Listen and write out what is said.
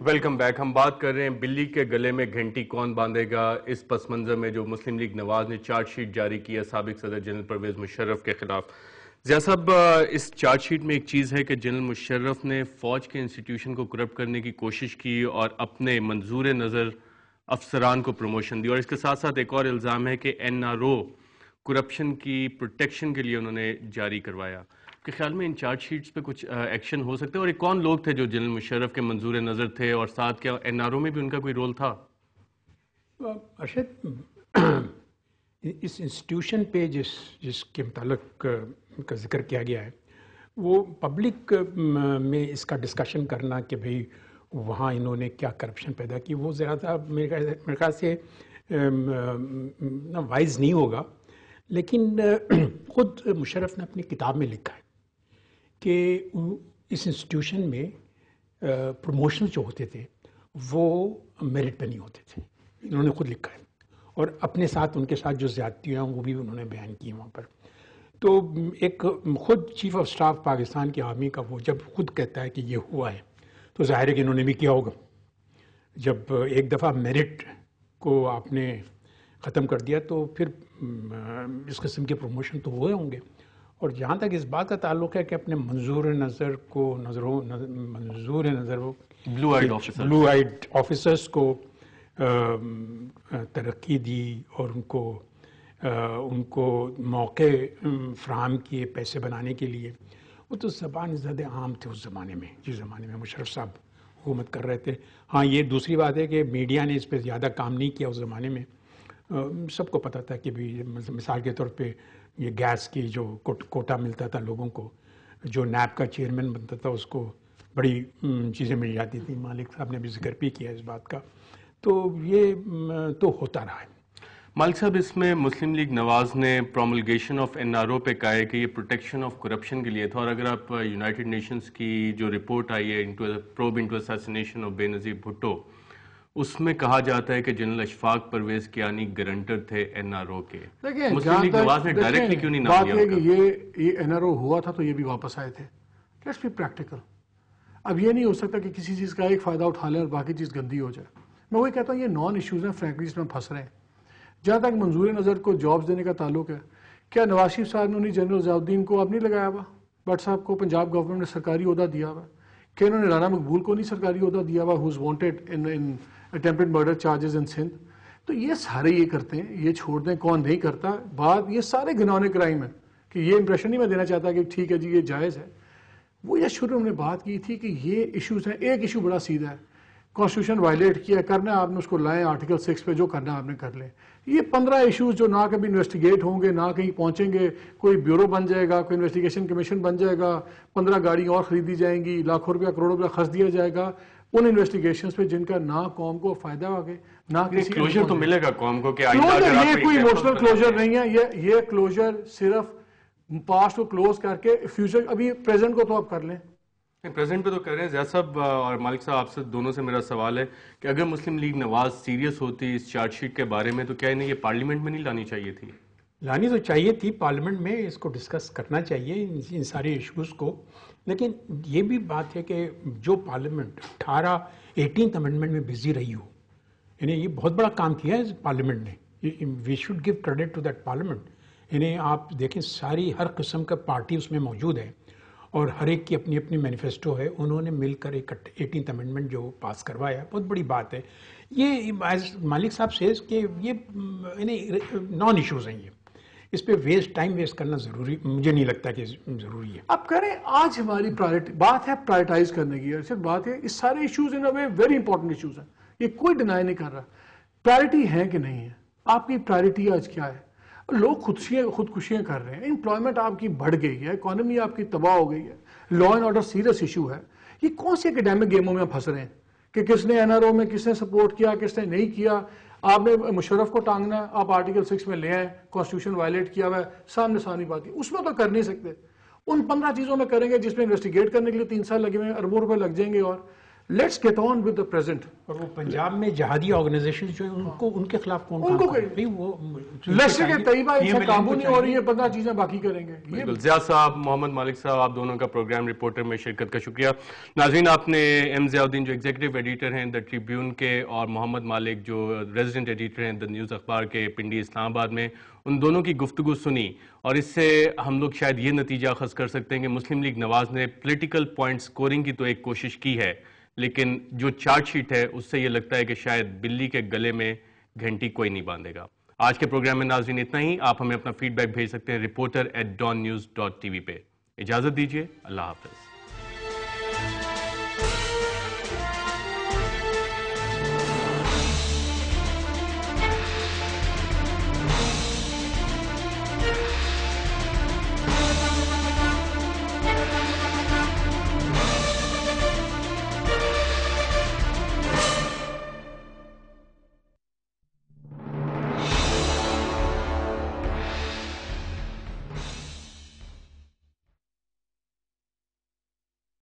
Welcome back. ہم بات کر رہے ہیں بلی کے گلے میں گھنٹی کون باندھے گا. اس پس منظر میں جو مسلم لیگ نواز نے چارج شیٹ جاری کی ہے سابق صدر جنرل پرویز مشرف کے خلاف. ضیاء صاحب، اس چارج شیٹ میں ایک چیز ہے کہ جنرل مشرف نے فوج کے انسٹیٹیوشن کو کرپٹ کرنے کی کوشش کی اور اپنے منظور نظر افسران کو پروموشن دی، اور اس کے ساتھ ساتھ ایک اور الزام ہے کہ NRO کرپشن کی پروٹیکشن کے لیے انہوں نے جاری کروایا. کہ خیال میں ان چارج شیٹس پہ کچھ ایکشن ہو سکتے ہیں؟ اور ایک کون لوگ تھے جو جنرل مشرف کے منظور نظر تھے، اور ساتھ کیا NRO میں بھی ان کا کوئی رول تھا؟ ارشد، اس انسٹیٹیوشن پہ جس کے متعلق کا ذکر کیا گیا ہے، وہ پبلک میں اس کا ڈسکشن کرنا کہ بھئی وہاں انہوں نے کیا کرپشن پیدا کی، وہ زیادہ میرے خیال سے وائز نہیں ہوگا. لیکن خود مشرف نے اپنی کتاب میں لکھا ہے کہ اس انسٹیٹیوشن میں پروموشن جو ہوتے تھے وہ میرٹ پہ نہیں ہوتے تھے. انہوں نے خود لکھا ہے، اور اپنے ساتھ ان کے ساتھ جو زیادتیاں ہیں وہ بھی انہوں نے بیان کی وہاں پر. تو ایک خود چیف آف سٹاف پاکستان کی آرمی کا وہ جب خود کہتا ہے کہ یہ ہوا ہے تو ظاہر ہے کہ انہوں نے بھی کیا ہوگا. جب ایک دفعہ میرٹ کو آپ نے ختم کر دیا تو پھر اس قسم کے پروموشن تو ہوئے ہوں گے. اور جہاں تک اس بات کا تعلق ہے کہ اپنے منظور نظر بلو آئیڈ آفیسرز کو ترقی دی اور ان کو موقع فراہم کیے پیسے بنانے کے لیے، وہ تو زبان زد عام تھے اس زمانے میں، جس زمانے میں مشرف صاحب حکومت کر رہے تھے. ہاں، یہ دوسری بات ہے کہ میڈیا نے اس پہ زیادہ کام نہیں کیا اس زمانے میں. سب کو پتہ تھا کہ بھی مثال کے طور پہ یہ گیس کی جو کوٹا ملتا تھا لوگوں کو، جو نیب کا چیئرمین بنتا تھا اس کو بڑی چیزیں مل جاتی تھیں. مالک صاحب نے بھی ذکر بھی کیا اس بات کا. تو یہ تو ہوتا رہا ہے. مالک صاحب، اس میں مسلم لیگ نواز نے پروملگیشن آف NRO پہ کہا ہے کہ یہ پروٹیکشن آف کرپشن کے لیے تھا. اور اگر آپ یونائٹڈ نیشنز کی جو رپورٹ آئی ہے پروب انٹو اساسینیشن آف بے نظیر بھٹو، اس میں کہا جاتا ہے کہ جنرل اشفاق پرویز کیانی گارنٹر تھے NRO کے. مسلم لیگ نواز نے ڈائریکٹلی کیوں نہیں نام لیا؟ بات ہے کہ یہ NRO ہوا تھا تو یہ بھی واپس آئے تھے. Let's be practical. اب یہ نہیں ہو سکتا کہ کسی چیز کا ایک فائدہ اٹھا لیں اور باقی چیز گندی ہو جائے. میں وہی کہتا ہوں یہ نان ایشوز ہیں فرینکلی جس میں پھنس رہے ہیں. جہاں تک منظور نظر کو جابز دینے کا تعلق ہے، کیا نواز شریف صاحب نے انہیں جنرل ضیاء الدین کو اب نہیں لگایا ہوا؟ بٹ صاحب کو پنجاب گورنمنٹ نے سرکاری عہدہ دیا ہوا. کہ انہوں نے رانا مقبول کو نہیں سرکاری عہدہ دیا ہوا who's wanted in attempted murder charges in Sindh? تو یہ سارے یہ کرتے ہیں، یہ چھوڑ دیں کون نہیں کرتا. بات یہ سارے گنانے کرائم ہیں کہ یہ امپریشن نہیں میں دینا چاہتا کہ ٹھیک ہے جی یہ جائز ہے. وہ یہ شروع میں بات کی تھی کہ یہ ایشوز ہیں. ایک ایشو بڑا سیدھا ہے، کانسٹیٹیوشن وائلیٹ کیا کرنا ہے آپ نے، اس کو لائیں آرٹیکل 6 پہ، جو کرنا ہے آپ نے کر لیں. یہ 15 ایشوز جو نہ کبھی انویسٹیگیٹ ہوں گے، نہ کہیں پہنچیں گے، کوئی بیورو بن جائے گا، کوئی انویسٹیگیشن کمیشن بن جائے گا، 15 گاڑی اور خریدی جائیں گی، لاکھوں روپیہ کروڑوں روپیہ خرچ دیا جائے گا ان انویسٹیگیشنز پہ جن کا نہ قوم کو فائدہ ہوگا نہ کسی کلوجر تو ملے گا قوم کو. کہ یہ کوئی ایموشنل کلوجر نہیں ہے. یہ کلوجر صرف پاسٹ کو کلوز کر کے فیوچر، ابھی پریزنٹ کو تو آپ کر لیں. پریزنٹ پہ تو کر رہے ہیں. ضیاء صاحب اور مالک صاحب، آپ سے دونوں سے میرا سوال ہے کہ اگر مسلم لیگ نواز سیریس ہوتی اس چارج شیٹ کے بارے میں تو کیا انہیں یہ پارلیمنٹ میں نہیں لانی چاہیے تھی؟ لانی تو چاہیے تھی، پارلیمنٹ میں اس کو ڈسکس کرنا چاہیے ان سارے ایشوز کو. لیکن یہ بھی بات ہے کہ جو پارلیمنٹ 18 امینڈمنٹ میں بزی رہی ہو، یعنی یہ بہت بڑا کام کیا ہے پارلیمنٹ نے. We should give credit to that parliament. یعنی آپ دیکھیں ساری ہر قسم کا پارٹی اس میں موجود ہے اور ہر ایک کی اپنی اپنی مینیفیسٹو ہے. انہوں نے مل کر ایک 18 امینڈمنٹ جو پاس کروایا، بہت بڑی بات ہے. یہ مالک صاحب سیز کہ یہ یعنی نان ایشوز ہیں. یہ اس پہ ٹائم ویسٹ کرنا ضروری مجھے نہیں لگتا کہ ضروری ہے. اب کریں، آج ہماری بات ہے پرائرٹائز کرنے کی. صرف بات ہے اس سارے issues in way very important issues ہیں، یہ کوئی ڈینائی نہیں کر رہا. پرائرٹی ہے کہ نہیں ہے؟ آپ کی پرائرٹی آج کیا ہے؟ لوگ خودکشیاں کر رہے ہیں، امپلائمنٹ آپ کی بڑھ گئی ہے، اکانومی آپ کی تباہ ہو گئی ہے، law and order serious issue ہے. یہ کون سی اکیڈیمک گیموں میں پھنس رہے ہیں کہ کس نے NRO میں کس نے سپورٹ کیا کس نے نہیں کیا؟ آپ نے مشرف کو ٹانگنا ہے، آپ آرٹیکل 6 میں لے آئیں، کانسٹیٹیوشن وائلیٹ کیا ہوا ہے، سامنے سامنے بات ہے. اس میں تو کر نہیں سکتے. ان 15 چیزوں میں کریں گے جس میں انویسٹیگیٹ کرنے کے لیے 3 سال لگے ہوئے ہیں، اربوں روپے لگ جائیں گے. اور let's get on with the present. اور وہ پنجاب میں جہادی آرگنائزیشن جو ہیں ان کے خلاف کون ان کو کام کر رہے ہیں؟ وہ لشکر کے طیبہ ان سے قابو نہیں ہو رہی ہے, 15 چیزیں باقی کریں گے. بالکل. ضیاء صاحب, محمد مالک صاحب, آپ دونوں کا پروگرام رپورٹر میں شرکت کا شکریہ. ناظرین, آپ نے ایم ضیاء الدین جو ایگزیکٹو ایڈیٹر ہیں دا ٹریبیون کے, اور محمد مالک جو ریزیڈنٹ ایڈیٹر ہیں دا نیوز اخبار کے پنڈی اسلام آباد میں, ان دونوں کی گفتگو سنی, اور اس سے ہم لوگ شاید یہ نتیجہ اخذ کر سکتے ہیں کہ مسلم لیگ نواز نے پولیٹیکل پوائنٹ سکورنگ کی تو ایک کوشش کی ہے, لیکن جو چارج شیٹ ہے اس سے یہ لگتا ہے کہ شاید بلی کے گلے میں گھنٹی کوئی نہیں باندھے گا. آج کے پروگرام میں ناظرین اتنا ہی. آپ ہمیں اپنا فیڈ بیک بھیج سکتے ہیں reporter@dawnnews.tv پہ. اجازت دیجیے, اللہ حافظ.